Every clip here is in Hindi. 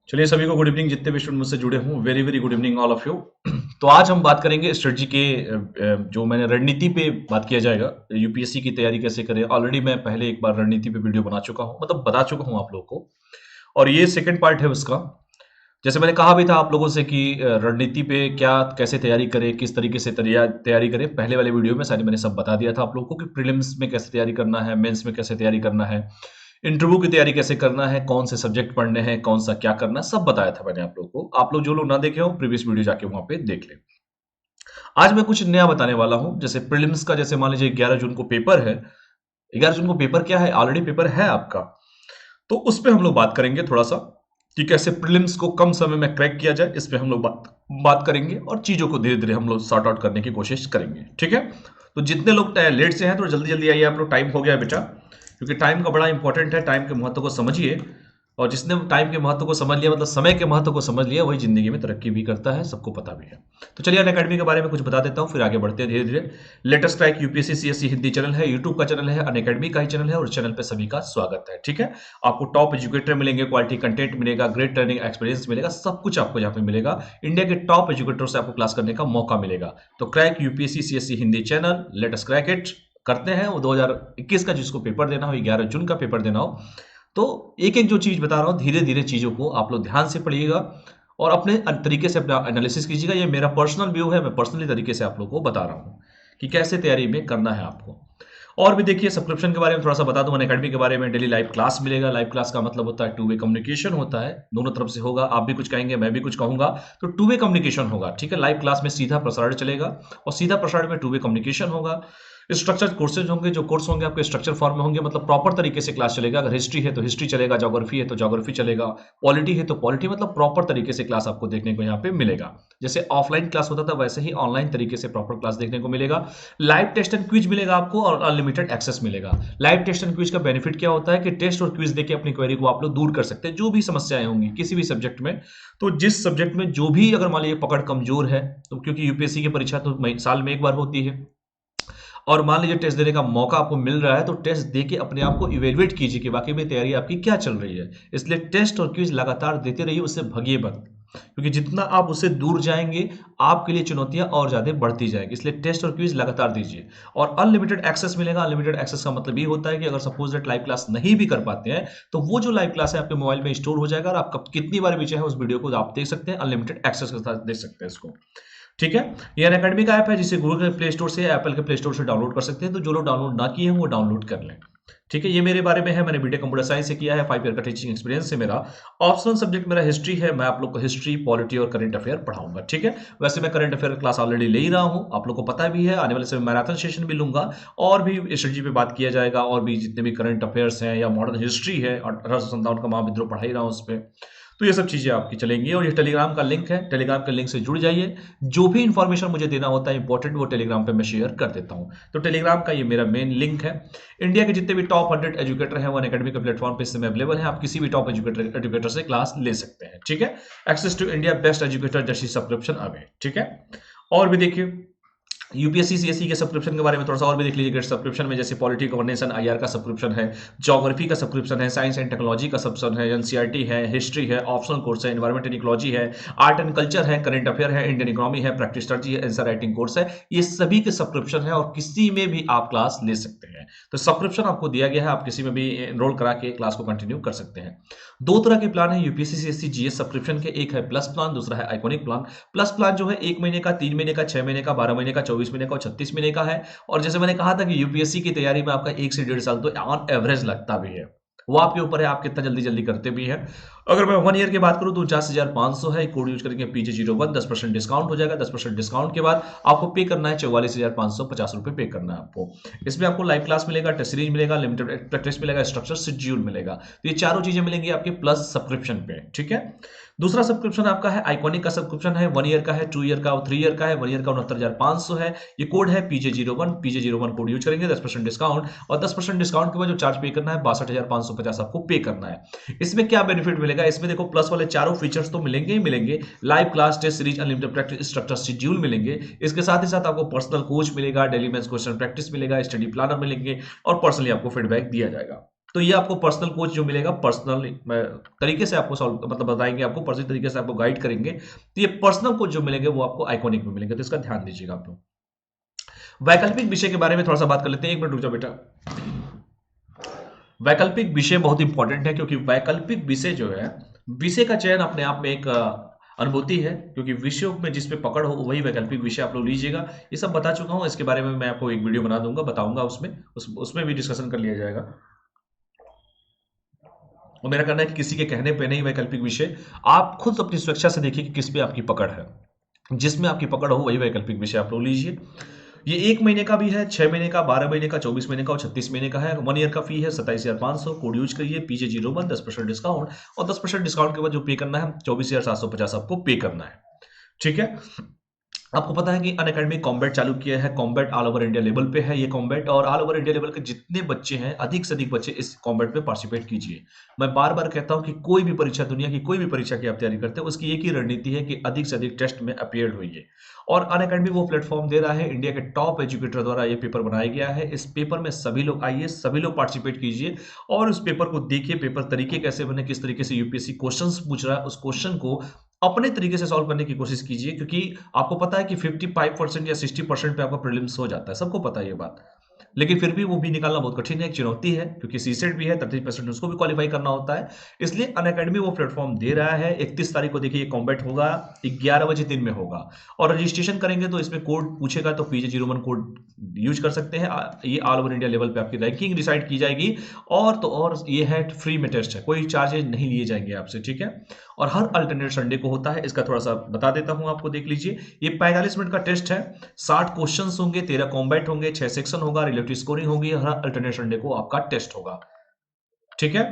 चलिए सभी को गुड इवनिंग। जितने भी स्टूडेंट मुझसे जुड़े हों, very very good evening all of you. तो आज हम बात करेंगे स्ट्रेटजी के जो मैंने रणनीति पे बात किया जाएगा। यूपीएससी की तैयारी कैसे करें। ऑलरेडी मैं पहले एक बार रणनीति पे वीडियो बना चुका हूं, मतलब बता चुका हूं आप लोगों को, और ये सेकंड पार्ट है उसका। जैसे मैंने कहा भी था आप लोगों से कि रणनीति पे क्या कैसे तैयारी करें, किस तरीके से तैयारी करें। पहले वाले वीडियो में मैंने सब बता दिया था आप लोगों को कि प्रीलिम्स में कैसे तैयारी करना है, मेंस में कैसे तैयारी करना है, इंटरव्यू की तैयारी कैसे करना है, कौन से सब्जेक्ट पढ़ने हैं, कौन सा क्या करना है, सब बताया था मैंने आप लोगों को। आप लोग जो लोग ना देखे हो प्रीवियस वीडियो जाके वहां पे देख लें। आज मैं कुछ नया बताने वाला हूं। जैसे प्रीलिम्स का, जैसे मान लीजिए 11 जून को पेपर है। 11 जून को पेपर क्या है, ऑलरेडी पेपर है आपका। तो उस पर हम लोग बात करेंगे थोड़ा सा कि कैसे प्रीलिम्स को कम समय में क्रैक किया जाए। इस पे हम लोग बात करेंगे और चीजों को धीरे धीरे हम लोग सॉर्ट आउट करने की कोशिश करेंगे। ठीक है, तो जितने लोग लेट से हैं तो जल्दी जल्दी आइए। आप लोग, टाइम हो गया बेटा, क्योंकि टाइम का बड़ा इंपॉर्टेंट है। टाइम के महत्व को समझिए, और जिसने टाइम के महत्व को समझ लिया, मतलब समय के महत्व को समझ लिया, वही जिंदगी में तरक्की भी करता है, सबको पता भी है। तो चलिए अनअकैडमी के बारे में कुछ बता देता हूँ, फिर आगे बढ़ते हैं धीरे धीरे। Latest crack UPSC CSC Hindi channel है, यूट्यूब का चैनल है, अनअकैडमी का ही चैनल है, और चैनल पे सभी का स्वागत है। ठीक है, आपको टॉप एजुकेटर मिलेंगे, क्वालिटी कंटेंट मिलेगा, ग्रेट लर्निंग एक्सपीरियंस मिलेगा, सब कुछ आपको यहाँ पे मिलेगा। इंडिया के टॉप एजुकेटर से आपको क्लास करने का मौका मिलेगा। तो crack UPSC CSC Hindi channel, latest crack it करते हैं। वो 2021 का जिसको पेपर देना हो, 11 जून का पेपर देना हो, तो एक एक जो चीज बता रहा हूं, धीरे धीरे चीजों को आप लोग ध्यान से पढ़िएगा और अपने तरीके से अपना एनालिसिस कीजिएगा। ये मेरा पर्सनल व्यू है, मैं पर्सनली तरीके से आप लोगों को बता रहा हूं कि कैसे तैयारी में करना है आपको। और भी देखिए, सब्सक्रिप्शन के बारे में थोड़ा सा बता दूं। अनअकैडमी के बारे में डेली लाइव क्लास मिलेगा। लाइव क्लास का मतलब होता है टू वे कम्युनिकेशन होता है, दोनों तरफ से होगा। आप भी कुछ कहेंगे, मैं भी कुछ कहूंगा, तो टू वे कम्युनिकेशन होगा। ठीक है, लाइव क्लास में सीधा प्रसारण चलेगा, और सीधा प्रसारण में टू वे कम्युनिकेशन होगा। स्ट्रक्चर कोर्सेज होंगे, जो कोर्स होंगे आपके स्ट्रक्चर फॉर्म में होंगे, मतलब प्रॉपर तरीके से क्लास चलेगा। अगर हिस्ट्री है तो हिस्ट्री चलेगा, ज्योग्राफी है तो ज्योग्राफी चलेगा, पॉलिटी है तो पॉलिटी, मतलब प्रॉपर तरीके से क्लास आपको देखने को यहाँ पे मिलेगा। जैसे ऑफलाइन क्लास होता था, वैसे ही ऑनलाइन तरीके से प्रॉपर क्लास देखने को मिलेगा। लाइव टेस्ट एंड क्विज मिलेगा आपको, और अनलिमिटेड एक्सेस मिलेगा। लाइव टेस्ट एंड क्विज का बेनिफिट क्या होता है कि टेस्ट और क्विज देके अपनी क्वेरी को आप लोग दूर कर सकते हैं, जो भी समस्याएं होंगी किसी भी सब्जेक्ट में। तो जिस सब्जेक्ट में जो भी, अगर मान लीजिए पकड़ कमजोर है, तो क्योंकि यूपीएससी की परीक्षा तो साल में एक बार होती है, और मान लीजिए टेस्ट देने का मौका आपको मिल रहा है, तो टेस्ट देके अपने आप को इवेल्युएट कीजिए कि वाकई में तैयारी आपकी क्या चल रही है। इसलिए टेस्ट और क्विज लगातार देते रहिए, उससे भगिए मत, क्योंकि जितना आप उससे दूर जाएंगे आपके लिए चुनौतियां और ज्यादा बढ़ती जाएगी। इसलिए टेस्ट और क्विज लगातार दीजिए, और अनलिमिटेड एक्सेस मिलेगा। अनलिमिटेड एक्सेस का मतलब ये होता है कि अगर सपोज दैट लाइव क्लास नहीं भी कर पाते हैं, तो वो जो लाइव क्लास है आपके मोबाइल में स्टोर हो जाएगा, और आप कितनी बार भी चाहे उस वीडियो को आप देख सकते हैं। अनलिमिटेड एक्सेस के साथ देख सकते हैं इसको। ठीक है, ये अनअकैडमी का ऐप है, जिसे गूगल के प्ले स्टोर से या एप्पल के प्ले स्टोर से डाउनलोड कर सकते हैं। तो जो लोग डाउनलोड ना किए हैं वो डाउनलोड कर लें। ठीक है, ये मेरे बारे में है। मैंने बीटेक कंप्यूटर साइंस से किया है, 5 ईयर का टीचिंग एक्सपीरियंस है मेरा। ऑप्शनल सब्जेक्ट मेरा हिस्ट्री है। मैं आप लोग को हिस्ट्री, पॉलिटी और करंट अफेयर पढ़ाऊंगा। ठीक है, वैसे मैं करंट अफेयर क्लास ऑलरेडी ले ही रहा हूं, आप लोग को पता भी है। आने वाले समय मैराथन सेशन भी लूंगा, और भी स्ट्रेटजी पे बात किया जाएगा, और भी जितने भी करंट अफेयर्स हैं या मॉडर्न हिस्ट्री है, और 1857 का महाविद्रोह पढ़ा ही रहा हूं उस पर। तो ये सब चीजें आपकी चलेंगी। और ये टेलीग्राम का लिंक है, टेलीग्राम के लिंक से जुड़ जाइए। जो भी इंफॉर्मेशन मुझे देना होता है इंपॉर्टेंट, वो टेलीग्राम पे मैं शेयर कर देता हूं। तो टेलीग्राम का ये मेरा मेन लिंक है। इंडिया के जितने भी टॉप 100 एजुकेटर हैं वो अनअकैडमी के प्लेटफॉर्म पे इस समय अवेलेबल है। आप किसी भी टॉप एजुकेटर से क्लास ले सकते हैं। ठीक है, access to India best educator जैसी सब्सक्रिप्शन अवे। ठीक है, और भी देखिए यूपीएससी सीएससी के सब्सक्रिप्शन के बारे में थोड़ा सा और भी देख लीजिए। सब्सक्रिप्शन में जैसे पॉलिटी गवर्नेंस एंड आईआर का सब्सक्रिप्शन है, ज्योग्राफी का सब्सक्रिप्शन है, साइंस एंड टेक्नोलॉजी का सब्सक्रिप्शन है, एनसीईआरटी है, हिस्ट्री है, ऑप्शनल कोर्स है, एनवायरमेंट एंड इकोलॉजी है, आर्ट एंड कल्चर है, करंट अफेयर है, इंडियन इकोनॉमी है, प्रैक्टिस स्ट्रेटजी है, आंसर राइटिंग कोर्स है। ये सभी के सब्सक्रिप्शन है, और किसी में भी आप क्लास ले सकते हैं। तो सब्सक्रिप्शन आपको दिया गया है, आप किसी में भी एनरोल करा के क्लास को कंटिन्यू कर सकते हैं। दो तरह के प्लान है यूपीएससी सीएससी जीएस सब्सक्रिप्शन के, एक है प्लस प्लान, दूसरा है आइकॉनिक प्लान। प्लस प्लान जो है 1 महीने का, 3 महीने का, 6 महीने का, 12 महीने का, 24 महीने का और 36 महीने का है। और जैसे मैंने कहा था कि यूपीएससी की तैयारी में आपका 1 से 1.5 साल तो ऑन एवरेज लगता भी है। वो आपके ऊपर है, आप कितना जल्दी जल्दी करते भी हैं। अगर मैं 1 ईयर की बात करूं तो 49,500 है। कोड यूज करके PG01 10% डिस्काउंट हो जाएगा। 10% डिस्काउंट के बाद आपको पे करना है 44,550 रुपए पे करना है आपको। इसमें आपको लाइव क्लास मिलेगा, टेस्ट सीरीज मिलेगा, लिमिटेड प्रैक्टिस मिलेगा, स्ट्रक्चर शेड्यूल मिलेगा। तो ये चारों चीजें मिलेंगी आपके प्लस सब्सक्रिप्शन पे। ठीक है, दूसरा सब्सक्रिप्शन आपका है आइकॉनिक का सब्सक्रिप्शन है। 1 ईयर का है, 2 ईयर का और 3 ईयर का है। 1 ईयर का 69,500 है। ये कोड है PJ01, PJ01 कोड यूज करेंगे 10% डिस्काउंट, और 10% डिस्काउंट के बाद जो चार्ज पे करना है 62,550 आपको पे करना है। इसमें क्या बेनिफिट मिलेगा, इसमें देखो प्लस वाले चारों फीचर्स तो मिलेंगे ही मिलेंगे। Live class, test series, unlimited practice, structure schedule मिलेंगे। इसके साथ ही साथ आपको पर्सनल कोच मिलेगा, डेली मेंस क्वेश्चन प्रैक्टिस मिलेगा, स्टडी प्लानर मिलेंगे, और पर्सनली आपको फीडबैक दिया जाएगा। तो ये आपको पर्सनल कोच जो मिलेगा, पर्सनल तरीके से आपको सॉल्व मतलब बताएंगे, आपको पर्सनल तरीके से आपको गाइड करेंगे। तो ये पर्सनल कोच जो मिलेंगे वो आपको आइकॉनिक में मिलेंगे, तो इसका ध्यान दीजिएगा आप लोग। वैकल्पिक विषय के बारे में थोड़ा सा बात कर लेते हैं, 1 मिनट रुक जाओ बेटा। वैकल्पिक विषय बहुत इंपॉर्टेंट है, क्योंकि वैकल्पिक विषय जो है, विषय का चयन अपने आप में एक अनुभूति है, क्योंकि विषयों में जिस पे पकड़ हो वही वैकल्पिक विषय आप लोग लीजिएगा। ये सब बता चुका हूं, इसके बारे में मैं आपको एक वीडियो बना दूंगा, बताऊंगा, उसमें भी डिस्कशन कर लिया जाएगा। और मेरा कहना है कि किसी के कहने पे नहीं वैकल्पिक विषय, आप खुद अपनी स्वेच्छा से देखिए कि किस पे आपकी पकड़ है, जिसमें आपकी पकड़ हो वही वैकल्पिक विषय आप लोग लीजिए। ये 1 महीने का भी है, 6 महीने का, 12 महीने का, 24 महीने का और 36 महीने का है। 1 ईयर का फी है 27,500। कोड यूज करिए PJ01, 10% डिस्काउंट, और 10% डिस्काउंट के बाद जो पे करना है 24,750 आपको पे करना है। ठीक है, आपको पता है कि अनअकैडमी कॉम्बैट चालू किया है। Combat all over India level पे है ये कॉम्बैट, और ऑल ओवर इंडिया लेवल के जितने बच्चे हैं, अधिक से अधिक बच्चे इस कॉम्बैट में पार्टिसिपेट कीजिए। मैं बार बार कहता हूं कि कोई भी परीक्षा, दुनिया की कोई भी परीक्षा की आप तैयारी करते हैं, उसकी एक ही रणनीति है कि अधिक से अधिक टेस्ट में अपीयर होइए, और अनअकैडमी वो प्लेटफॉर्म दे रहा है, इंडिया के टॉप एजुकेटर द्वारा ये पेपर बनाया गया है। इस पेपर में सभी लोग आइए, सभी लोग पार्टिसिपेट कीजिए, और उस पेपर को देखिए, पेपर तरीके कैसे बने, किस तरीके से यूपीएससी क्वेश्चंस पूछ रहा है, उस क्वेश्चन को अपने तरीके से सॉल्व करने की कोशिश कीजिए, क्योंकि आपको पता है कि 55% या 60% पे आपका प्रीलिम्स हो जाता है, सबको पता है ये बात। लेकिन फिर भी वो भी निकालना बहुत कठिन है, एक चुनौती है, क्योंकि सीसेट भी है, 30% उसको भी क्वालिफाई करना होता है। इसलिए अनअकैडमी वो प्लेटफॉर्म दे रहा है। 31 तारीख को देखिए ये कॉम्बैट होगा, 11 बजे दिन में होगा, और रजिस्ट्रेशन करेंगे तो इसमें कोड पूछेगा, तो PJ01 कोड यूज कर सकते हैं। ये ऑल ओवर इंडिया लेवल पे आपकी रैंकिंग डिसाइड की जाएगी, और तो और ये है फ्री में टेस्ट है, कोई चार्जेज नहीं लिए जाएंगे आपसे। ठीक है, और हर अल्टरनेट संडे को होता है, इसका थोड़ा सा बता देता हूं आपको, देख लीजिए। ये 45 मिनट का टेस्ट है, 60 क्वेश्चंस होंगे, 13 कॉम्बैट होंगे, 6 सेक्शन होगा, रिलेटिव स्कोरिंग होगी, हर अल्टरनेट संडे को आपका टेस्ट होगा। ठीक है,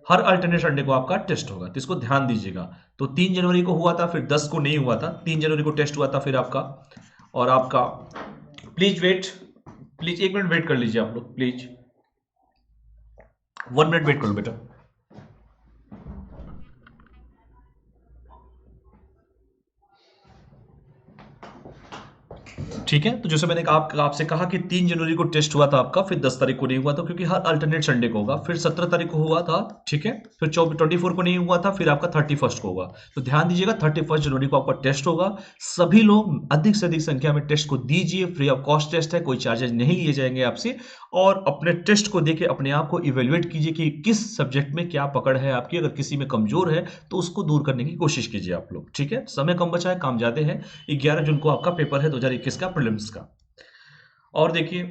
हर अल्टरनेट संडे को आपका टेस्ट होगा, तो इसको ध्यान दीजिएगा। तो 3 जनवरी को हुआ था, फिर 10 को नहीं हुआ था, 3 जनवरी को टेस्ट हुआ था फिर आपका, और आपका please wait, please 1 minute wait कर लीजिए आप लोग, प्लीज 1 मिनट वेट करो बेटा। ठीक है, तो जैसे मैंने आपसे कहा कि 3 जनवरी को टेस्ट हुआ था आपका, फिर 10 तारीख को नहीं हुआ था, क्योंकि हर अल्टरनेट संडे को होगा, फिर 17 तारीख को हुआ था। ठीक है, फिर 24 को नहीं हुआ था, फिर आपका 31 को होगा। तो ध्यान दीजिएगा, 31 जनवरी को आपका टेस्ट होगा। सभी लोग अधिक से अधिक संख्या में टेस्ट को दीजिए, फ्री ऑफ कॉस्ट टेस्ट है, कोई चार्जेस नहीं लिए जाएंगे आपसे, और अपने टेस्ट को देके अपने आप को इवेल्युएट कीजिए कि किस सब्जेक्ट में क्या पकड़ है आपकी। अगर किसी में कमजोर है तो उसको दूर करने की कोशिश कीजिए आप लोग। ठीक है, समय कम बचा है, काम ज्यादा है। 11 जून को आपका पेपर है 2021 का प्रीलिम्स का। और देखिए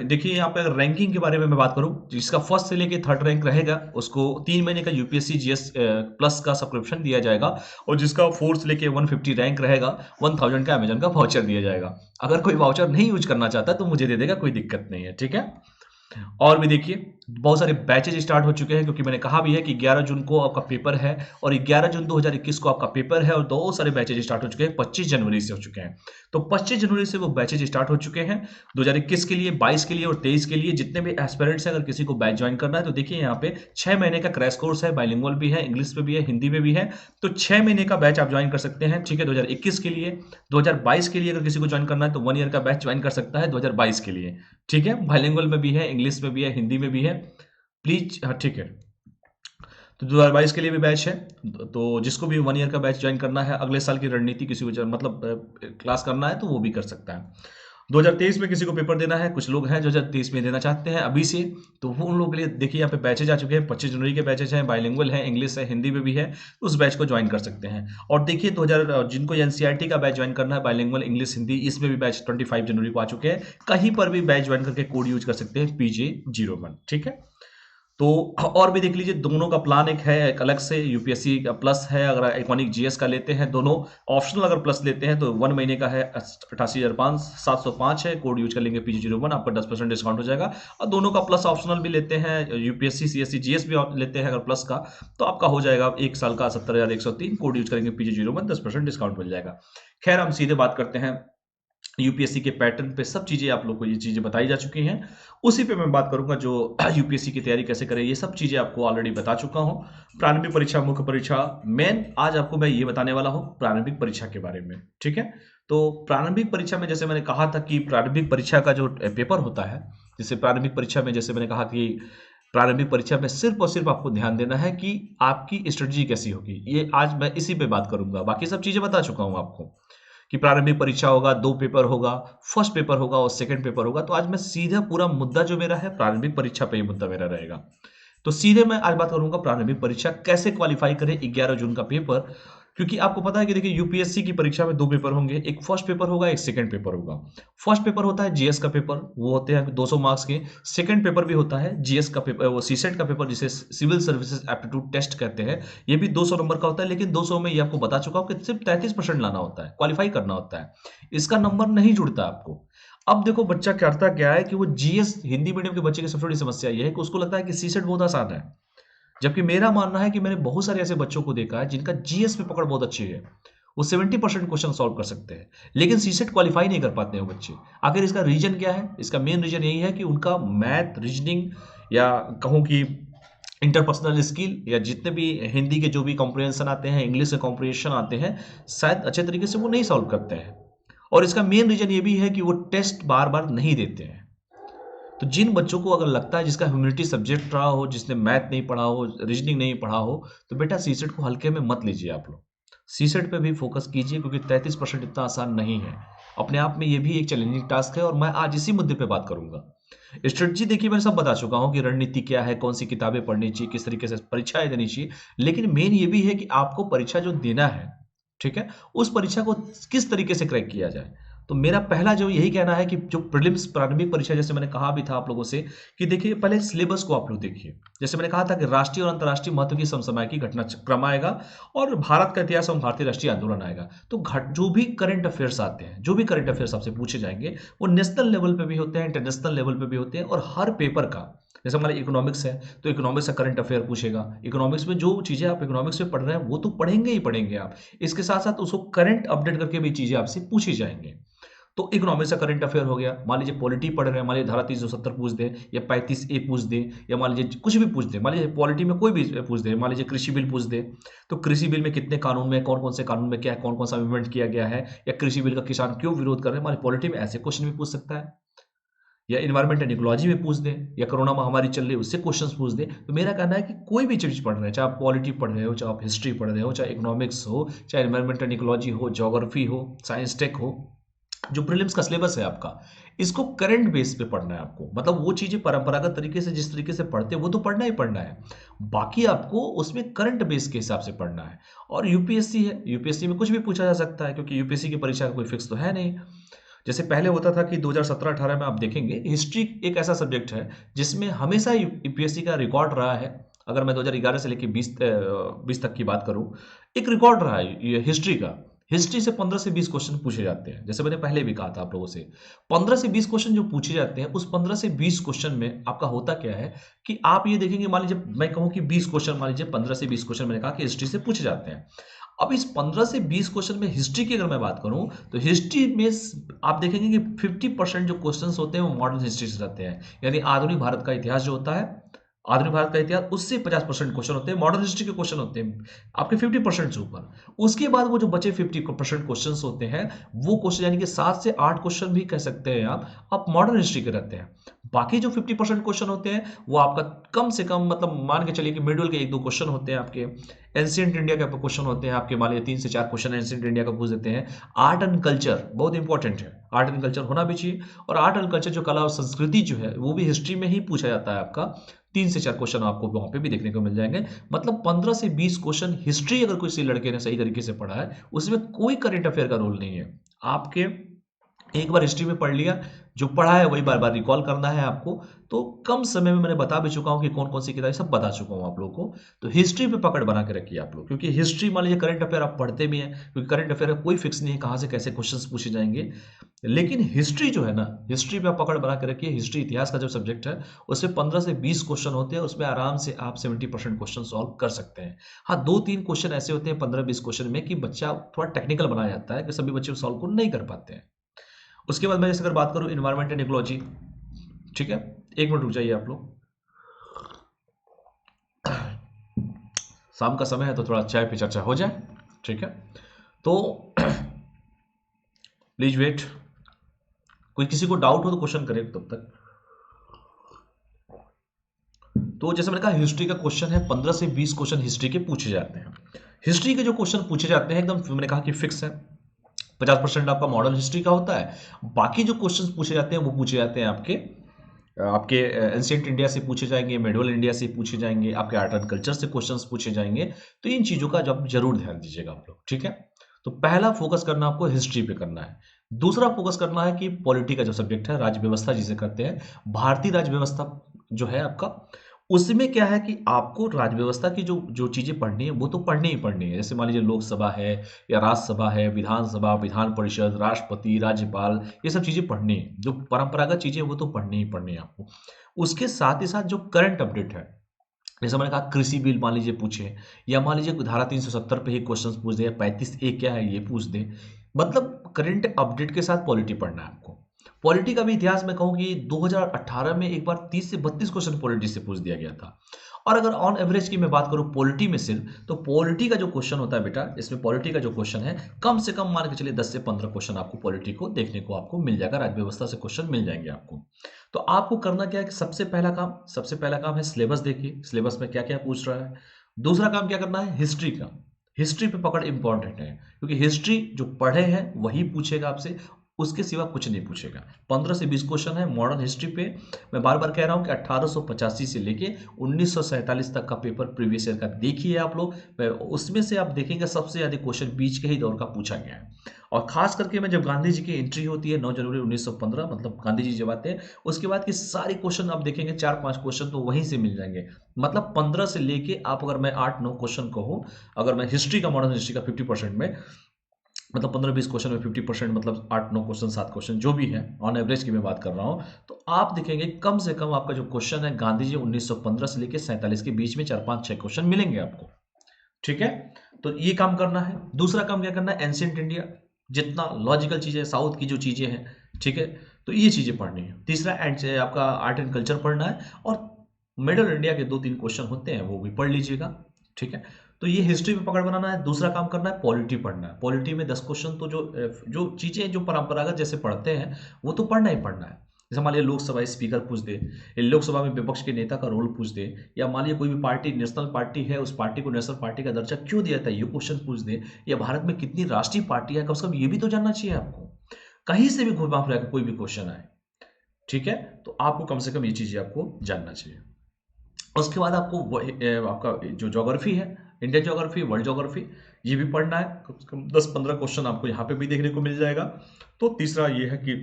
देखिए यहाँ पे रैंकिंग के बारे में मैं बात करूं, जिसका फर्स्ट से लेके थर्ड रैंक रहेगा उसको 3 महीने का यूपीएससी जीएस प्लस का सब्सक्रिप्शन दिया जाएगा, और जिसका फोर्थ से लेके 150 रैंक रहेगा 1000 का अमेजन का वाउचर दिया जाएगा। अगर कोई वाउचर नहीं यूज करना चाहता तो मुझे दे देगा, कोई दिक्कत नहीं है। ठीक है, और भी देखिए बहुत सारे बैचेज स्टार्ट हो चुके हैं, क्योंकि मैंने कहा भी है कि 11 जून को आपका पेपर है, और 11 जून 2021 को आपका पेपर है, और बहुत सारे बैचेज स्टार्ट हो चुके हैं, 25 जनवरी से हो चुके हैं। तो 25 जनवरी से वो बैचेज स्टार्ट हो चुके हैं 2021 के लिए, 22 के लिए और 23 के लिए। जितने भी एस्पिरेंट्स हैं, अगर किसी को बैच ज्वाइन करना है तो देखिए यहाँ पे 6 महीने का क्रैश कोर्स है, बाइलिंगुअल भी है, इंग्लिश में भी है, हिंदी में भी है। तो 6 महीने का बैच आप ज्वाइन कर सकते हैं। ठीक है, 2021 के लिए। 2022 के लिए अगर किसी को ज्वाइन करना है तो 1 ईयर का बैच ज्वाइन कर सकता है 2022 के लिए। ठीक है, बाइलिंगुअल में भी है, इंग्लिश में भी है, हिंदी में भी है, प्लीज। हाँ ठीक है, तो 2022 के लिए भी बैच है। तो जिसको भी 1 ईयर का बैच ज्वाइन करना है, अगले साल की रणनीति किसी को मतलब क्लास करना है तो वो भी कर सकता है। 2023 में किसी को पेपर देना है, कुछ लोग हैं जो 2023 में देना चाहते हैं अभी से, तो वो उन लोगों के लिए देखिए यहाँ पे बैचेज आ चुके हैं। 25 जनवरी के बैचेज हैं, बाइलिंगुअल है, इंग्लिश है, हिंदी में भी है, तो उस बैच को ज्वाइन कर सकते हैं। और देखिए 2000 जिनको एनसीईआरटी का बैच ज्वाइन करना है, बाइलिंगुअल इंग्लिश हिंदी, इसमें भी बैच 25 जनवरी को आ चुके हैं। कहीं पर भी बैच ज्वाइन करके कोड यूज कर सकते हैं PJ01। ठीक है, तो और भी देख लीजिए, दोनों का प्लान एक है, एक अलग से यूपीएससी का प्लस है। अगर आइकॉनिक जीएस का लेते हैं, दोनों ऑप्शनल अगर प्लस लेते हैं तो 1 महीने का है 88,705 है, कोड यूज कर लेंगे PJ01, आपका 10% डिस्काउंट हो जाएगा। और दोनों का प्लस ऑप्शनल भी लेते हैं, यूपीएससी सीएससी जीएस भी लेते हैं अगर प्लस का, तो आपका हो जाएगा 1 साल का 70,103, कोड यूज करेंगे PJ01, 10% डिस्काउंट मिल जाएगा। खैर, हम सीधे बात करते हैं यूपीएससी के पैटर्न पे। सब चीजें आप लोग को ये चीजें बताई जा चुकी हैं, उसी पे मैं बात करूंगा जो यूपीएससी की तैयारी कैसे करें। ये सब चीजें आपको ऑलरेडी बता चुका हूं। प्रारंभिक परीक्षा, मुख्य परीक्षा, मेन आज आपको मैं ये बताने वाला हूं प्रारंभिक परीक्षा के बारे में। ठीक है, तो प्रारंभिक परीक्षा में जैसे मैंने कहा था कि प्रारंभिक परीक्षा का जो पेपर होता है जैसे प्रारंभिक परीक्षा में, जैसे मैंने कहा कि प्रारंभिक परीक्षा में सिर्फ और सिर्फ आपको ध्यान देना है कि आपकी स्ट्रेटजी कैसी होगी। ये आज मैं इसी पे बात करूंगा, बाकी सब चीजें बता चुका हूं आपको कि प्रारंभिक परीक्षा होगा, 2 पेपर होगा, फर्स्ट पेपर होगा और सेकंड पेपर होगा। तो आज मैं सीधा पूरा मुद्दा जो मेरा है प्रारंभिक परीक्षा पे ही मुद्दा मेरा रहेगा। तो सीधे मैं आज बात करूंगा प्रारंभिक परीक्षा कैसे क्वालिफाई करें 11 जून का पेपर। क्योंकि आपको पता है कि देखिए यूपीएससी की परीक्षा में 2 पेपर होंगे, एक फर्स्ट पेपर होगा, एक सेकंड पेपर होगा। फर्स्ट पेपर होता है जीएस का पेपर, वो होते हैं 200 मार्क्स के। सेकंड पेपर भी होता है जीएस का पेपर, वो सीसेट का पेपर जिसे सिविल सर्विसेज एप्टीट्यूड टेस्ट कहते हैं। ये भी 200 नंबर का होता है, लेकिन 200 में ये आपको बता चुका हूं कि सिर्फ 33% लाना होता है, क्वालिफाई करना होता है, इसका नंबर नहीं जुड़ता आपको। अब देखो बच्चा करता क्या है कि वो जीएस, हिंदी मीडियम के बच्चे की सबसे बड़ी समस्या यह है कि उसको लगता है कि सीसेट बहुत आसान है। जबकि मेरा मानना है कि मैंने बहुत सारे ऐसे बच्चों को देखा है जिनका जीएस में पकड़ बहुत अच्छी है, वो 70% क्वेश्चन सॉल्व कर सकते हैं, लेकिन सीसेट क्वालिफाई नहीं कर पाते हैं वो बच्चे। आखिर इसका रीजन क्या है? इसका मेन रीजन यही है कि उनका मैथ, रीजनिंग या कहूँ कि इंटरपर्सनल स्किल या जितने भी हिंदी के जो भी कॉम्प्रिहेंशन आते हैं, इंग्लिश के कॉम्प्रिहेंशन आते हैं, शायद अच्छे तरीके से वो नहीं सॉल्व करते हैं। और इसका मेन रीजन ये भी है कि वो टेस्ट बार बार नहीं देते हैं। तो जिन बच्चों को अगर लगता है जिसका ह्यूमैनिटी सब्जेक्ट रहा हो, जिसने मैथ नहीं पढ़ा हो, रीजनिंग नहीं पढ़ा हो, तो बेटा सीसेट को हल्के में मत लीजिए आप लोग। सीसेट पे भी फोकस कीजिए, क्योंकि 33% इतना आसान नहीं है। अपने आप में ये भी एक चैलेंजिंग टास्क है और मैं आज इसी मुद्दे पे बात करूंगा। स्ट्रेटजी देखिए मैंने सब बता चुका हूं कि रणनीति क्या है, कौन सी किताबें पढ़नी चाहिए, किस तरीके से परीक्षाएं देनी चाहिए। लेकिन मेन ये भी है कि आपको परीक्षा जो देना है, ठीक है, उस परीक्षा को किस तरीके से क्रैक किया जाए। तो मेरा पहला जो यही कहना है कि जो प्रीलिम्स प्रारंभिक परीक्षा, जैसे मैंने कहा भी था आप लोगों से कि देखिए पहले सिलेबस को आप लोग देखिए। जैसे मैंने कहा था कि राष्ट्रीय और अंतर्राष्ट्रीय महत्व की समसामयिक घटनाक्रम आएगा और भारत का इतिहास एवं भारतीय राष्ट्रीय आंदोलन आएगा। तो जो भी करंट अफेयर्स आते हैं, जो भी करंट अफेयर्स आपसे पूछे जाएंगे, वो नेशनल लेवल पे भी होते हैं, इंटरनेशनल लेवल पे भी होते हैं। और हर पेपर का, जैसे हमारा इकोनॉमिक्स है तो इकोनॉमिक्स का करंट अफेयर पूछेगा। इकोनॉमिक्स में जो चीजें आप इकोनॉमिक्स में पढ़ रहे हैं वो तो पढ़ेंगे ही पढ़ेंगे आप, इसके साथ साथ उसको करंट अपडेट करके भी चीजें आपसे पूछी जाएंगे। तो इकोनॉमिक्स का करंट अफेयर हो गया। मान लीजिए पॉलिटी पढ़ रहे हैं, मान लीजिए धारा 370 पूछ दे या 35A पूछ दे, या मान लीजिए कुछ भी पूछ दे, मान लीजिए पॉलिटी में कोई भी पूछ दे, मान लीजिए कृषि बिल पूछ दे, तो कृषि बिल में कितने कानून में, कौन कौन से कानून में क्या है, कौन कौन सा अमेंडमेंट किया गया है, या कृषि बिल का किसान क्यों विरोध कर रहे हैं, मान पॉलिटी में ऐसे क्वेश्चन भी पूछ सकता है। या इन्वायरमेंट एंड इकोलॉजी में पूछ दे, या कोरोना महामारी चल रही है उससे क्वेश्चंस पूछ दे। तो मेरा कहना है कि कोई भी चीज पढ़ रहे हैं, चाहे आप पॉलिटी पढ़ रहे हो, चाहे आप हिस्ट्री पढ़ रहे हो, चाहे इकोनॉमिक्स हो, चाहे इन्वायरमेंट एंड इकोलॉजी हो, ज्योग्राफी हो, साइंस टेक हो, जो प्रीलिम्स का सिलेबस है आपका, इसको करंट बेस पे पढ़ना है आपको। मतलब वो चीजें परंपरागत तरीके से जिस तरीके से पढ़ते हैं वो तो पढ़ना ही पढ़ना है, बाकी आपको उसमें करंट बेस के हिसाब से पढ़ना है। और यूपीएससी है, यूपीएससी में कुछ भी पूछा जा सकता है, क्योंकि यूपीएससी की परीक्षा का कोई फिक्स तो है नहीं। जैसे पहले होता था कि 2017-18 में आप देखेंगे, हिस्ट्री एक ऐसा सब्जेक्ट है जिसमें हमेशा यूपीएससी का रिकॉर्ड रहा है। अगर मैं 2011 से लेकर 20 तक की बात करूं, एक रिकॉर्ड रहा है ये हिस्ट्री का। हिस्ट्री से 15 से 20 क्वेश्चन पूछे जाते हैं, जैसे मैंने पहले भी कहा था आप लोगों से। 15 से 20 क्वेश्चन जो पूछे जाते हैं, उस 15 से 20 क्वेश्चन में आपका होता क्या है कि आप ये देखेंगे, मान लीजिए मैं कहूं कि 20 क्वेश्चन, मान लीजिए 15 से 20 क्वेश्चन मैंने कहा कि हिस्ट्री से पूछे जाते हैं। अब इस 15 से 20 क्वेश्चन में हिस्ट्री की अगर मैं बात करूं, तो हिस्ट्री में आप देखेंगे कि 50% जो क्वेश्चंस होते हैं वो मॉडर्न हिस्ट्री से रहते हैं। यानी आधुनिक भारत का इतिहास जो होता है, आधुनिक भारत का इतिहास, उससे 50% क्वेश्चन होते हैं, मॉडर्न हिस्ट्री के क्वेश्चन होते हैं आपके 50% से ऊपर। उसके बाद वो जो बचे 50% क्वेश्चन होते हैं, वो क्वेश्चन यानी कि 7 से 8 क्वेश्चन भी कह सकते हैं आप मॉडर्न हिस्ट्री के रहते हैं। बाकी जो 50% क्वेश्चन होते हैं वो आपका कम से कम, मतलब मान के चलिए कि मिडिल के 1-2 क्वेश्चन होते हैं आपके। एंशिएंट इंडिया के क्वेश्चन होते हैं आपके, मान लीजिए 3 से 4 क्वेश्चन एंशिएंट इंडिया का पूछ देते हैं। आर्ट एंड कल्चर बहुत इंपॉर्टेंट है, आर्ट एंड कल्चर होना भी चाहिए। और आर्ट एंड कल्चर जो कला और संस्कृति जो है वो भी हिस्ट्री में ही पूछा जाता है आपका। 3 से 4 क्वेश्चन आपको वहां पे भी देखने को मिल जाएंगे। मतलब 15 से 20 क्वेश्चन हिस्ट्री अगर किसी लड़के ने सही तरीके से पढ़ा है, उसमें कोई करंट अफेयर का रोल नहीं है। आपके एक बार हिस्ट्री में पढ़ लिया, जो पढ़ा है वही बार बार रिकॉल करना है आपको। तो कम समय में मैंने बता भी चुका हूं कि कौन कौन सी किताबें, सब बता चुका हूं आप लोगों को। तो हिस्ट्री पे पकड़ बना के रखिए आप लोग, क्योंकि हिस्ट्री मान लीजिए करंट अफेयर आप पढ़ते भी हैं, क्योंकि करंट अफेयर का कोई फिक्स नहीं है कहां से कैसे क्वेश्चंस पूछे जाएंगे। लेकिन हिस्ट्री जो है ना, हिस्ट्री पे आप पकड़ बना के रखिए। हिस्ट्री इतिहास का जो सब्जेक्ट है उसमें 15 से 20 क्वेश्चन होते हैं, उसमें आराम से आप 70% क्वेश्चन सॉल्व कर सकते हैं। हाँ, 2-3 क्वेश्चन ऐसे होते हैं 15-20 क्वेश्चन में कि बच्चा थोड़ा टेक्निकल बनाया जाता है, कि सभी बच्चे सॉल्व को नहीं कर पाते हैं। उसके बाद मैं जैसे अगर बात करूं इन्वायरमेंट एंड इकोलॉजी, ठीक है, 1 मिनट रुक जाइए आप लोग, शाम का समय है तो थोड़ा चाय पे चर्चा हो जाए, ठीक है। तो प्लीज वेट, कोई किसी को डाउट हो तो क्वेश्चन करे तब तक। तो जैसे मैंने कहा हिस्ट्री का क्वेश्चन है, 15 से 20 क्वेश्चन हिस्ट्री के पूछे जाते हैं। हिस्ट्री के जो क्वेश्चन पूछे जाते हैं एकदम मैंने कहा कि फिक्स है, 50% आपका मॉडर्न हिस्ट्री का होता है। बाकी जो क्वेश्चन पूछे जाते हैं वो पूछे जाते हैं आपके आपके एंशिएंट इंडिया से पूछे जाएंगे, मेडिवल इंडिया से पूछे जाएंगे, आपके आर्ट एंड कल्चर से क्वेश्चंस पूछे जाएंगे। तो इन चीजों का जब जरूर ध्यान दीजिएगा आप लोग, ठीक है। तो पहला फोकस करना आपको हिस्ट्री पे करना है। दूसरा फोकस करना है कि पॉलिटी का जो सब्जेक्ट है, राज्य व्यवस्था जिसे करते हैं, भारतीय राज्य व्यवस्था जो है आपका, उसमें क्या है कि आपको राज्य व्यवस्था की जो जो चीजें पढ़नी है वो तो पढ़नी ही पढ़नी है। जैसे मान लीजिए लोकसभा है या राज्यसभा है, विधानसभा, विधान परिषद, राष्ट्रपति, राज्यपाल, ये सब चीजें पढ़नी है। जो परंपरागत चीजें वो तो पढ़नी ही पढ़नी है आपको। उसके साथ ही साथ जो करंट अपडेट है, जैसे मैंने कहा कृषि बिल मान लीजिए पूछे, या मान लीजिए धारा 370 पे ही क्वेश्चन पूछ दे, या 35A क्या है ये पूछ दे। मतलब करंट अपडेट के साथ पॉलिटी पढ़ना है आपको। पॉलिटी का भी इतिहास मैं कहूँ कि 2018 में एक बार 30 से 32 क्वेश्चन पॉलिटी से पूछ दिया गया था। और अगर ऑन एवरेज की मैं बात करूं पॉलिटी में सिर्फ, तो पॉलिटी का जो क्वेश्चन होता है बेटा, इसमें पॉलिटी का जो क्वेश्चन है कम से कम मान के चलिए 10 से 15 क्वेश्चन आपको पॉलिटी को देखने को आपको मिल जाएगा, राज्य व्यवस्था से क्वेश्चन मिल जाएंगे आपको। तो आपको करना क्या है कि सबसे पहला काम है सिलेबस देखिए, सिलेबस में क्या क्या पूछ रहा है। दूसरा काम क्या करना है, हिस्ट्री का। हिस्ट्री पे पकड़ इंपॉर्टेंट है, क्योंकि हिस्ट्री जो पढ़े हैं वही पूछेगा आपसे, उसके सिवा कुछ नहीं पूछेगा। 15 से 20 क्वेश्चन है मॉडर्न हिस्ट्री पे। मैं बार बार कह रहा हूं कि 1885 से लेके 1947 तक का पेपर प्रीवियस ईयर का देखिए आप लोग। उसमें से आप देखेंगे सबसे ज्यादा क्वेश्चन बीच के ही दौर का पूछा गया है। और खास करके मैं जब गांधी जी की एंट्री होती है 9 जनवरी 1915, मतलब गांधी जी जब आते हैं, उसके बाद के सारे क्वेश्चन आप देखेंगे 4-5 क्वेश्चन तो वहीं से मिल जाएंगे। मतलब 15 से लेके आप, अगर मैं 8-9 क्वेश्चन कहूँ, अगर मैं हिस्ट्री का, मॉडर्न हिस्ट्री का 50% में, मतलब 15-20 क्वेश्चन में 50%, मतलब 8-9 क्वेश्चन 7 क्वेश्चन जो भी है, ऑन एवरेज की मैं बात कर रहा हूं, तो आप देखेंगे कम से कम आपका जो क्वेश्चन है गांधी जी 1915 से लेकर 47 के बीच में 4-5-6 क्वेश्चन मिलेंगे आपको, ठीक है। तो ये काम करना है। दूसरा काम क्या करना है, एंशिएंट इंडिया, जितना लॉजिकल चीजें, साउथ की जो चीजें हैं, ठीक है, तो ये चीजें पढ़नी है। तीसरा आपका आर्ट एंड कल्चर पढ़ना है, और मिडल इंडिया के 2-3 क्वेश्चन होते हैं वो भी पढ़ लीजिएगा, ठीक है। तो ये हिस्ट्री पे पकड़ बनाना है। दूसरा काम करना है पॉलिटी पढ़ना है। पॉलिटी में 10 क्वेश्चन तो जो जो चीजें जो परंपरागत जैसे पढ़ते हैं वो तो पढ़ना ही पढ़ना है। जैसे मान लीजिए लोकसभा स्पीकर पूछ दे, या लोकसभा में विपक्ष के नेता का रोल पूछ दे, या मान लीजिए कोई भी पार्टी नेशनल पार्टी है, उस पार्टी को नेशनल पार्टी का दर्जा क्यों दिया था ये क्वेश्चन पूछ दे, या भारत में कितनी राष्ट्रीय पार्टियां, कम से कम ये भी तो जानना चाहिए आपको। कहीं से भी घुमा फिरा के कोई भी क्वेश्चन आए, ठीक है, तो आपको कम से कम ये चीजें आपको जानना चाहिए। उसके बाद आपको आपका जो ज्योग्राफी है, इंडियन ज्योग्राफी, वर्ल्ड ज्योग्राफी, ये भी पढ़ना है। कम से कम 10-15 क्वेश्चन आपको यहाँ पे भी देखने को मिल जाएगा। तो तीसरा ये है कि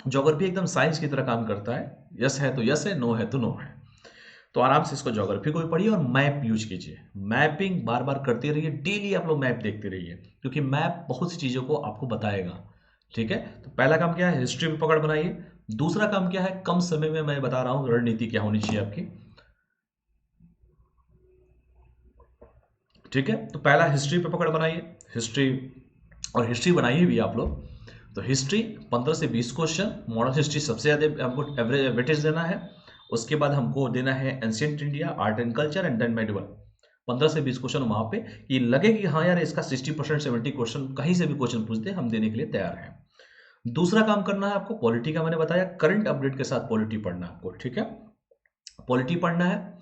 ज्योग्राफी एकदम साइंस की तरह काम करता है, यस है तो यस है, नो है तो नो है। तो आराम से इसको ज्योग्राफी को भी पढ़िए, और मैप यूज कीजिए। मैपिंग बार बार करते रहिए, डेली आप लोग मैप देखते रहिए, क्योंकि मैप बहुत सी चीजों को आपको बताएगा, ठीक है। तो पहला काम क्या है, हिस्ट्री पे पकड़ बनाइए। दूसरा काम क्या है, कम समय में मैं बता रहा हूं रणनीति क्या होनी चाहिए आपकी, ठीक है। तो पहला हिस्ट्री पे पकड़ बनाइए, हिस्ट्री, और हिस्ट्री बनाइए भी आप लोग। तो हिस्ट्री 15 से 20 क्वेश्चन, मॉडर्न हिस्ट्री सबसे ज्यादा हमको एवरेज वेटेज देना है। उसके बाद हमको देना है ancient India, art and culture, and then medieval. 15 से 20 क्वेश्चन वहां पे, ये लगे कि हाँ यार इसका 60% 70 क्वेश्चन कहीं से भी क्वेश्चन पूछते हम देने के लिए तैयार हैं। दूसरा काम करना है आपको पॉलिटी का, मैंने बताया करंट अपडेट के साथ पॉलिटी पढ़ना है आपको, ठीक है। पॉलिटी पढ़ना है,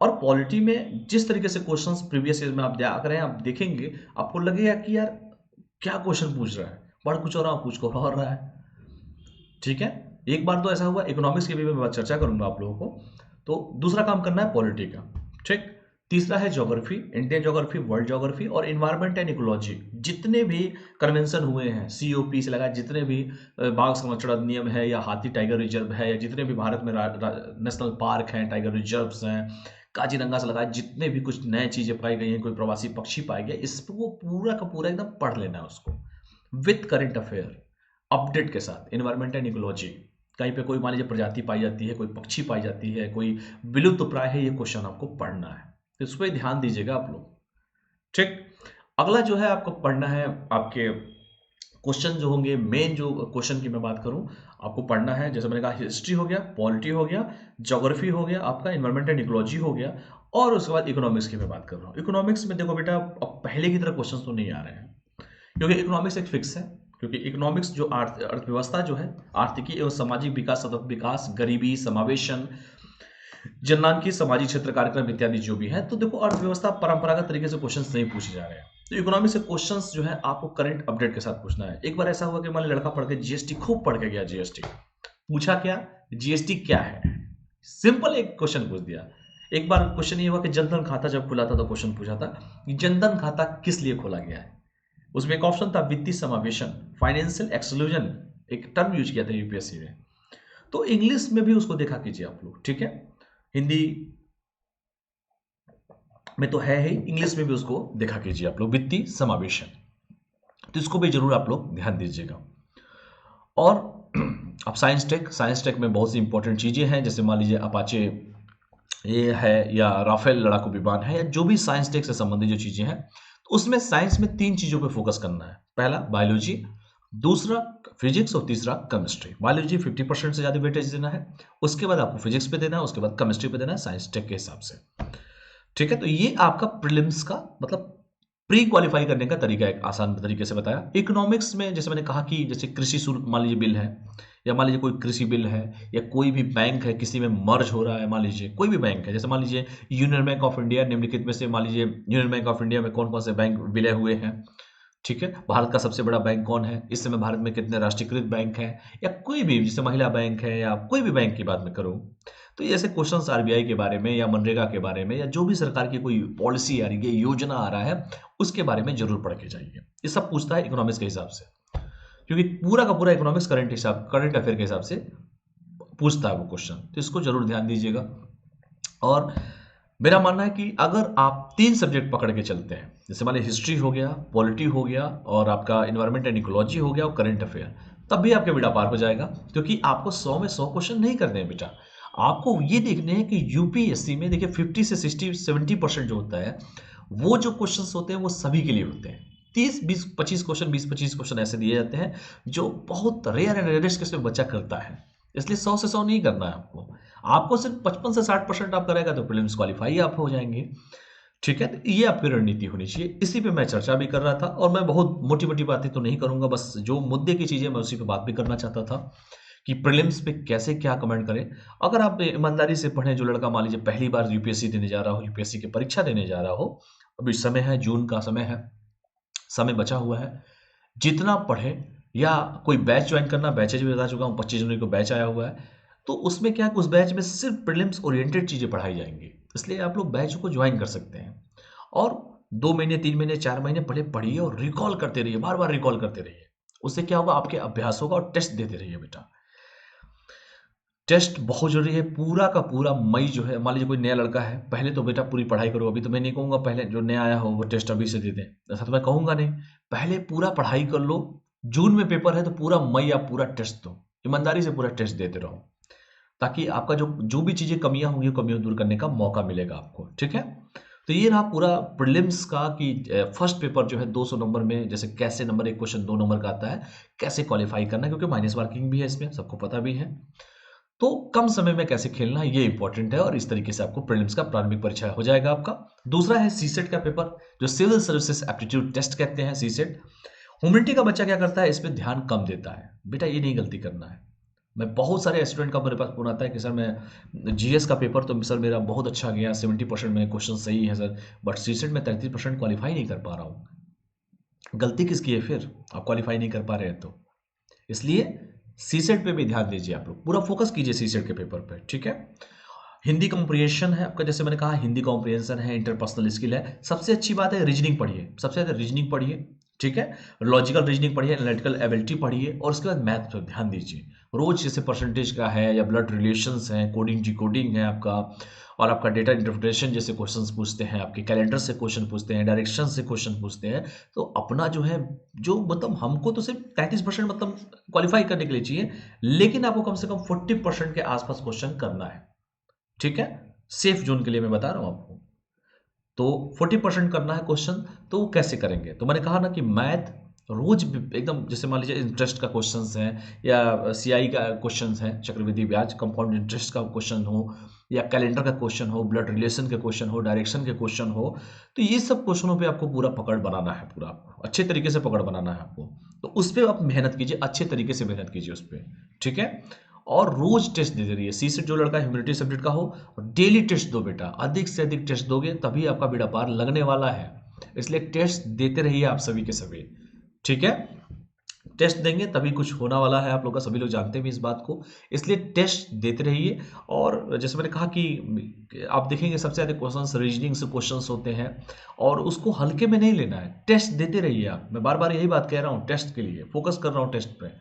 और पॉलिटी में जिस तरीके से क्वेश्चंस प्रीवियस ईयर में आप देख रहे हैं, आप देखेंगे आपको लगेगा कि यार क्या क्वेश्चन पूछ रहा है, पढ़ कुछ और पूछ को और रहा है, ठीक है। एक बार तो ऐसा हुआ, इकोनॉमिक्स की भी मैं चर्चा करूंगा आप लोगों को। तो दूसरा काम करना है पॉलिटी का, ठीक। तीसरा है geography, Indian geography, world geography, और इन्वायरमेंट एंड इकोलॉजी। जितने भी कन्वेंशन हुए हैं COP से लगा, जितने भी बाघ संरक्षण अधिनियम है, या हाथी टाइगर रिजर्व है, या जितने भी भारत में नेशनल पार्क हैं, टाइगर रिजर्व्स हैं, काजीरंगा से लगा, जितने भी कुछ नए चीजें पाई गई हैं, कोई प्रवासी पक्षी पाए गए, इसको पूरा का पूरा एकदम पढ़ लेना है उसको, विथ करंट अफेयर अपडेट के साथ। इन्वायरमेंट एंड इकोलॉजी, कहीं पे कोई मान लीजिए प्रजाति पाई जाती है, कोई पक्षी पाई जाती है, कोई विलुप्त प्राय है, ये क्वेश्चन आपको पढ़ना है, तो इस पर ध्यान दीजिएगा आप लोग, ठीक। अगला जो है आपको पढ़ना है, आपके क्वेश्चन जो होंगे, मेन जो क्वेश्चन की मैं बात करूं, आपको पढ़ना है, जैसे मैंने कहा हिस्ट्री हो गया, पॉलिटी हो गया, ज्योग्राफी हो गया, आपका इन्वायरमेंट एंड इकोलॉजी हो गया, और उसके बाद इकोनॉमिक्स की मैं बात कर रहा हूँ। इकोनॉमिक्स में देखो बेटा, अब पहले की तरह क्वेश्चन तो नहीं आ रहे हैं, क्योंकि इकोनॉमिक्स एक फिक्स है। क्योंकि इकोनॉमिक्स जो अर्थव्यवस्था जो है, आर्थिकी एवं सामाजिक विकास, सतत विकास, गरीबी, समावेशन, जननांकी, सामाजिक क्षेत्र कार्यक्रम इत्यादि जो भी है। तो देखो अर्थव्यवस्था परंपरागत तरीके से क्वेश्चंस नहीं पूछे जा रहे हैं। तो इकोनॉमिक्स से क्वेश्चंस जो है आपको करंट अपडेट के साथ पूछना है। एक बार ऐसा हुआ कि मान लो लड़का पढ़ के जीएसटी खूब पढ़ के गया, जीएसटी पूछा क्या, जीएसटी क्या है, सिंपल एक क्वेश्चन पूछ दिया। एक बार क्वेश्चन ये हुआ कि जनधन खाता जब खुला था तो क्वेश्चन पूछा था कि जनधन खाता किस लिए खोला गया है। उसमें एक ऑप्शन था वित्तीय समावेशन, फाइनेंशियल एक्सक्लूजन, एक टर्म यूज किया था यूपीएससी में। तो इंग्लिश में भी उसको देखा कीजिए आप लोग, ठीक है। हिंदी में तो है ही, इंग्लिश में भी उसको देखा कीजिए आप लोग, वित्तीय समावेशन। तो इसको भी जरूर आप लोग ध्यान दीजिएगा। और अब साइंस टेक में बहुत सी इंपॉर्टेंट चीजें हैं, जैसे मान लीजिए अपाचे ये है, या राफेल लड़ाकू विमान है, या जो भी साइंस टेक से संबंधित जो चीजें हैं, तो उसमें साइंस में 3 चीजों पे फोकस करना है। पहला बायोलॉजी, दूसरा फिजिक्स, और तीसरा केमिस्ट्री। बायोलॉजी 50% से ज्यादा वेटेज देना है, उसके बाद आपको फिजिक्स पे देना है, उसके बाद केमिस्ट्री पे देना है साइंस टेक के हिसाब से, ठीक है। तो ये आपका प्रीलिम्स का मतलब प्री क्वालिफाई करने का तरीका है, एक आसान तरीके से बताया। इकोनॉमिक्स में जैसे मैंने कहा कि जैसे कृषि शुल्क मान लीजिए बिल है, या मान लीजिए कोई कृषि बिल है, या कोई भी बैंक है किसी में मर्ज हो रहा है, मान लीजिए कोई भी बैंक है, जैसे मान लीजिए यूनियन बैंक ऑफ इंडिया, निम्नलिखित में से मान लीजिए यूनियन बैंक ऑफ इंडिया में कौन कौन से बैंक विलय हुए हैं, ठीक है। भारत का सबसे बड़ा बैंक कौन है, इस समय भारत में कितने राष्ट्रीयकृत बैंक हैं, या कोई भी जैसे महिला बैंक है, या कोई भी बैंक की बात मैं करूं, तो ऐसे क्वेश्चंस आरबीआई के बारे में, या मनरेगा के बारे में, या जो भी सरकार की कोई पॉलिसी आ रही है, योजना आ रहा है, उसके बारे में जरूर पढ़ के जाइए। ये सब पूछता है इकोनॉमिक्स के हिसाब से, क्योंकि पूरा का पूरा इकोनॉमिक्स करंट अफेयर के हिसाब से पूछता है वो क्वेश्चन। तो इसको जरूर ध्यान दीजिएगा। और मेरा मानना है कि अगर आप 3 सब्जेक्ट पकड़ के चलते हैं, जैसे मान लीजिए हिस्ट्री हो गया, पॉलिटी हो गया, और आपका इन्वायरमेंट एंड इकोलॉजी हो गया, और करंट अफेयर, तब भी आपके बेड़ा पार हो जाएगा। क्योंकि आपको 100 में 100 क्वेश्चन नहीं करने हैं बेटा, आपको ये देखने हैं कि यूपीएससी में देखिए 50 से 60-70% जो होता है, वो जो क्वेश्चंस होते हैं वो सभी के लिए होते हैं। 30-20-25 क्वेश्चन, 20-25 क्वेश्चन ऐसे दिए जाते हैं जो बहुत रेयर एंड रेयरेस्ट केस में बच्चा करता है। इसलिए 100 से 100 नहीं करना है आपको। आपको सिर्फ 55 से 60% आप करेगा तो प्रीलिम्स क्वालिफाई आप हो जाएंगे, ठीक है। तो ये आपकी रणनीति होनी चाहिए। इसी पे मैं चर्चा भी कर रहा था, और मैं बहुत मोटी मोटी बातें तो नहीं करूंगा, बस जो मुद्दे की चीजें मैं उसी पे बात भी करना चाहता था कि प्रीलिम्स पे कैसे क्या कमेंट करें। अगर आप ईमानदारी से पढ़ें, जो लड़का मान लीजिए पहली बार यूपीएससी देने जा रहा हो, यूपीएससी की परीक्षा देने जा रहा हो, अभी समय है, जून का समय है, समय बचा हुआ है, जितना पढ़े, या कोई बैच ज्वाइन करना, बैचेज भी बता चुका हूँ, 25 जनवरी को बैच आया हुआ है। तो उसमें क्या है, उस बैच में सिर्फ प्रीलिम्स ओरिएंटेड चीजें पढ़ाई जाएंगी, इसलिए आप लोग बैच को ज्वाइन कर सकते हैं। और 2 महीने, 3 महीने, 4 महीने पहले पढ़िए, और रिकॉल करते रहिए, बार बार रिकॉल करते रहिए। उससे क्या होगा, आपके अभ्यास होगा, और टेस्ट देते रहिए बेटा। टेस्ट बहुत जरूरी है। पूरा का पूरा मई जो है, मान लीजिए कोई नया लड़का है, पहले तो बेटा पूरी पढ़ाई करो। अभी तो मैं नहीं कहूंगा पहले जो नया आया हो वो टेस्ट अभी से दे दें, ऐसा तो मैं कहूंगा नहीं। पहले पूरा पढ़ाई कर लो, जून में पेपर है तो पूरा मई आप पूरा टेस्ट दो, ईमानदारी से पूरा टेस्ट देते रहो, ताकि आपका जो जो भी चीजें कमियां होंगी, कमियां दूर करने का मौका मिलेगा आपको, ठीक है। तो ये रहा पूरा प्रीलिम्स का कि फर्स्ट पेपर जो है 200 नंबर में, जैसे कैसे नंबर, एक क्वेश्चन 2 नंबर का आता है, कैसे क्वालिफाई करना है, क्योंकि माइनस मार्किंग भी है इसमें, सबको पता भी है। तो कम समय में कैसे खेलना है ये इंपॉर्टेंट है, और इस तरीके से आपको प्रीलिम्स का प्रारंभिक परीक्षा हो जाएगा आपका। दूसरा है सीसेट का पेपर, जो सिविल सर्विसेज एप्टीट्यूड टेस्ट कहते हैं, सीसेट। ह्यूमैनिटी का बच्चा क्या करता है, इस पे ध्यान कम देता है। बेटा ये नहीं गलती करना है। मैं बहुत सारे स्टूडेंट का मेरे पास फोन आता है कि सर मैं जीएस का पेपर तो सर मेरा बहुत अच्छा गया, 70% में क्वेश्चन सही है सर, बट सीसेट में 33% क्वालिफाई नहीं कर पा रहा हूँ। गलती किसकी है फिर, आप क्वालिफाई नहीं कर पा रहे हैं तो। इसलिए सीसेट पे भी ध्यान दीजिए, आप लोग पूरा फोकस कीजिए सीसेट के पेपर पे, ठीक है। हिंदी कॉम्प्रिहेंशन है आपका, जैसे मैंने कहा हिंदी कॉम्प्रिहेंशन है, इंटरपर्सनल स्किल है। सबसे अच्छी बात है रीजनिंग पढ़िए, सबसे ज्यादा रीजनिंग पढ़िए, ठीक है। लॉजिकल रीजनिंग पढ़िए, एनालिटिकल एबिलिटी पढ़िए, और उसके बाद मैथ पर ध्यान दीजिए। रोज जैसे परसेंटेज का है, या ब्लड रिलेशंस है, कोडिंग डिकोडिंग है आपका, और आपका डेटा इंटरप्रिटेशन जैसे क्वेश्चंस पूछते हैं, आपके कैलेंडर से क्वेश्चन पूछते हैं, डायरेक्शन से क्वेश्चन पूछते हैं। तो अपना जो है, जो मतलब हमको तो सिर्फ 33% मतलब क्वालिफाई करने के लिए चाहिए, लेकिन आपको कम से कम 40% के आसपास क्वेश्चन करना है, ठीक है। सेफ जोन के लिए मैं बता रहा हूं आपको। तो 40% करना है क्वेश्चन, तो वो कैसे करेंगे, तो मैंने कहा ना कि मैथ रोज एकदम, जैसे मान लीजिए इंटरेस्ट का क्वेश्चंस है, या सीआई का क्वेश्चंस है, चक्रवृद्धि ब्याज कंपाउंड इंटरेस्ट का क्वेश्चन हो, या कैलेंडर का क्वेश्चन हो, ब्लड रिलेशन के क्वेश्चन हो, डायरेक्शन के क्वेश्चन हो, तो ये सब क्वेश्चनों पे आपको पूरा पकड़ बनाना है, पूरा आपको अच्छे तरीके से पकड़ बनाना है आपको। तो उस पर आप मेहनत कीजिए, अच्छे तरीके से मेहनत कीजिए उस पर, ठीक है। और रोज टेस्ट देते रहिए। सी सेट जो लड़का ह्यूमैनिटी सब्जेक्ट का हो, डेली टेस्ट दो बेटा, अधिक से अधिक टेस्ट दोगे तभी आपका बेड़ा पार लगने वाला है। इसलिए टेस्ट देते रहिए आप सभी के सभी, ठीक है। टेस्ट देंगे तभी कुछ होने वाला है, आप लोग का सभी लोग जानते भी इस बात को। इसलिए टेस्ट देते रहिए। और जैसे मैंने कहा कि आप देखेंगे सबसे ज्यादा क्वेश्चंस रीजनिंग से क्वेश्चंस होते हैं, और उसको हल्के में नहीं लेना है, टेस्ट देते रहिए आप। मैं बार बार यही बात कह रहा हूँ, टेस्ट के लिए फोकस कर रहा हूँ, टेस्ट पे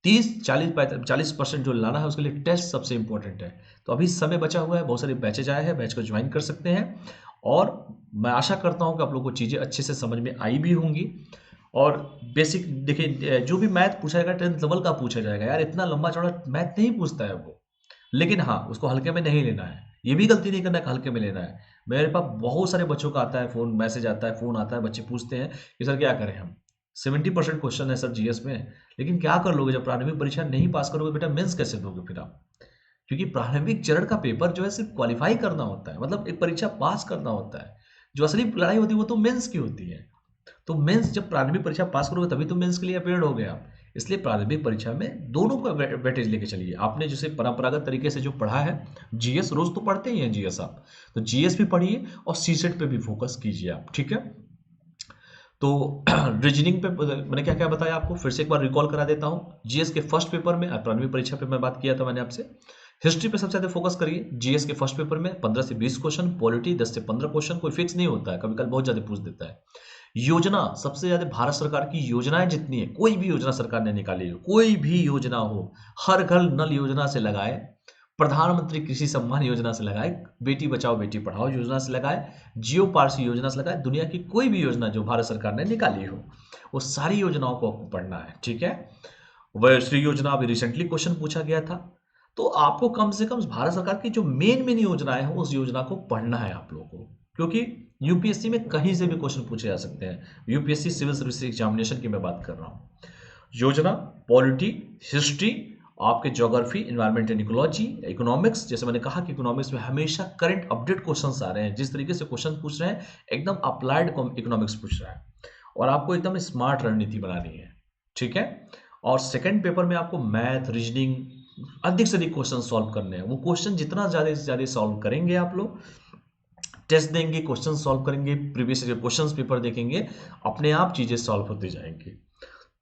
30-40-45% जो लाना है उसके लिए टेस्ट सबसे इंपॉर्टेंट है। तो अभी समय बचा हुआ है, बहुत सारे बैचेज आए हैं, बैच को ज्वाइन कर सकते हैं। और मैं आशा करता हूं कि आप लोगों को चीज़ें अच्छे से समझ में आई भी होंगी। और बेसिक देखिए, जो भी मैथ पूछा जाएगा 10th लेवल का पूछा जाएगा यार, इतना लंबा चौड़ा मैथ नहीं पूछता है वो। लेकिन हाँ, उसको हल्के में नहीं लेना है, ये भी गलती नहीं करना है, हल्के में लेना है। मेरे पास बहुत सारे बच्चों का आता है फोन, मैसेज आता है, फोन आता है, बच्चे पूछते हैं कि सर क्या करें हम, 70% क्वेश्चन है सर जीएस में, लेकिन क्या कर लोगे जब प्रारंभिक परीक्षा नहीं पास करोगे बेटा, मेंस कैसे दोगे फिर आप? क्योंकि प्रारंभिक चरण का पेपर जो है सिर्फ क्वालिफाई करना होता है, मतलब एक परीक्षा पास करना होता है। जो असली लड़ाई होती है वो तो मेंस की होती है। तो मेंस जब प्रारंभिक परीक्षा पास करोगे तभी तो मेंस के लिए अपेयर्ड हो गए आप। इसलिए प्रारंभिक परीक्षा में दोनों का वेटेज लेके चलिए। आपने जैसे परंपरागत तरीके से जो पढ़ा है जीएस, रोज तो पढ़ते ही हैं जीएस आप, तो जीएस भी पढ़िए और सीसेट पे भी फोकस कीजिए आप, ठीक है। तो रीजनिंग पे मैंने क्या क्या बताया आपको, फिर से एक बार रिकॉल करा देता हूँ। जीएस के फर्स्ट पेपर में, प्रारंभिक परीक्षा पे मैं बात किया था मैंने आपसे, हिस्ट्री पे सबसे ज्यादा फोकस करिए। जीएस के फर्स्ट पेपर में 15 से 20 क्वेश्चन, पॉलिटी 10 से 15 क्वेश्चन, कोई फिक्स नहीं होता है, कभी कभी बहुत ज्यादा पूछ देता है। योजना सबसे ज्यादा, भारत सरकार की योजनाएं जितनी है, कोई भी योजना सरकार ने निकाली हो, कोई भी योजना हो, हर घर नल योजना से लगाए, प्रधानमंत्री कृषि सम्मान योजना से लगाए, बेटी बचाओ बेटी पढ़ाओ योजना से लगाए, जियो पारसी योजना से लगाए, दुनिया की कोई भी योजना जो भारत सरकार ने निकाली हो, वो सारी योजनाओं को आपको पढ़ना है, ठीक है। वयश्री योजना अभी रिसेंटली क्वेश्चन पूछा गया था। तो आपको कम से कम भारत सरकार की जो मेन मेन योजनाएं हैं उस योजना को पढ़ना है आप लोगों को, क्योंकि यूपीएससी में कहीं से भी क्वेश्चन पूछे जा सकते हैं। यूपीएससी सिविल सर्विस एग्जामिनेशन की मैं बात कर रहा हूँ। योजना, पॉलिटी, हिस्ट्री, आपके geography, environment and ecology, economics, जैसे मैंने कहा कि इकोनॉमिक्स में हमेशा करंट अपडेट क्वेश्चंस आ रहे हैं, जिस तरीके से क्वेश्चन पूछ रहे हैं एकदम अप्लाइड इकोनॉमिक्स पूछ रहा है, और आपको एकदम स्मार्ट रणनीति बनानी है, ठीक है। और सेकंड पेपर में आपको मैथ, रीजनिंग, अधिक से अधिक क्वेश्चन सॉल्व करने हैं। वो क्वेश्चन जितना ज्यादा से ज्यादा सॉल्व करेंगे आप लोग, टेस्ट देंगे, क्वेश्चन सॉल्व करेंगे, प्रीवियस क्वेश्चन पेपर देखेंगे, अपने आप चीजें सॉल्व होती जाएंगी।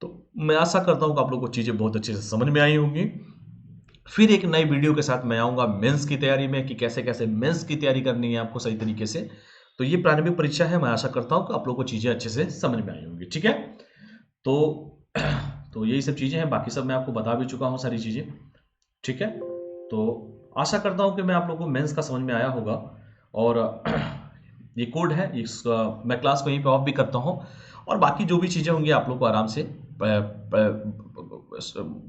तो मैं आशा करता हूं कि आप लोगों को चीजें बहुत अच्छे से समझ में आई होंगी। फिर एक नई वीडियो के साथ मैं आऊंगा मेंस की तैयारी में, कि कैसे कैसे मेंस की तैयारी करनी है आपको सही तरीके से। तो ये प्रारंभिक परीक्षा है, मैं आशा करता हूं कि आप लोगों को चीजें अच्छे से समझ में आई होंगी, ठीक है। तो तो यही सब चीजें हैं, बाकी सब मैं आपको बता भी चुका हूं सारी चीजें, ठीक है। तो आशा करता हूं कि मैं आप लोगों को मेंस का समझ में आया होगा। और ये कोड है, मैं क्लास को यहीं पे ऑफ भी करता हूं, और बाकी जो भी चीजें होंगी आप लोग को आराम से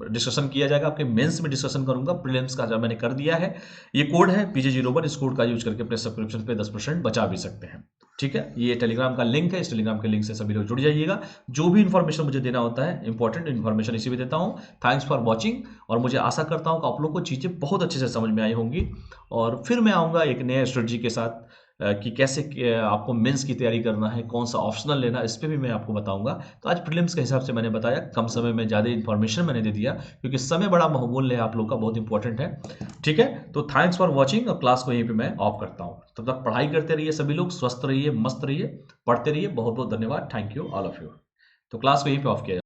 डिस्कशन किया जाएगा। आपके मेंस में डिस्कशन करूंगा, प्रीलिम्स का जब मैंने कर दिया है। ये कोड है PJ01, इस कोड का यूज करके अपने सब्सक्रिप्शन पे 10% बचा भी सकते हैं, ठीक है। ये टेलीग्राम का लिंक है, इस टेलीग्राम के लिंक से सभी लोग जुड़ जाइएगा। जो भी इन्फॉर्मेशन मुझे देना होता है, इंपॉर्टेंट इन्फॉर्मेशन इसी में देता हूँ। थैंक्स फॉर वॉचिंग, और मुझे आशा करता हूँ कि आप लोग को चीज़ें बहुत अच्छे से समझ में आई होंगी। और फिर मैं आऊँगा एक नया स्ट्रेटजी के साथ, कि कैसे आपको मेंस की तैयारी करना है, कौन सा ऑप्शनल लेना है, इस पर भी मैं आपको बताऊंगा। तो आज प्रीलिम्स के हिसाब से मैंने बताया, कम समय में ज़्यादा इन्फॉर्मेशन मैंने दे दिया, क्योंकि समय बड़ा बहुमूल्य है आप लोग का, बहुत इंपॉर्टेंट है, ठीक है। तो थैंक्स फॉर वॉचिंग, और क्लास को यहीं पे मैं ऑफ करता हूँ। तब तक पढ़ाई करते रहिए सभी लोग, स्वस्थ रहिए, मस्त रहिए, पढ़ते रहिए। बहुत बहुत धन्यवाद, thank you all of you. तो क्लास को यहीं पे ऑफ किया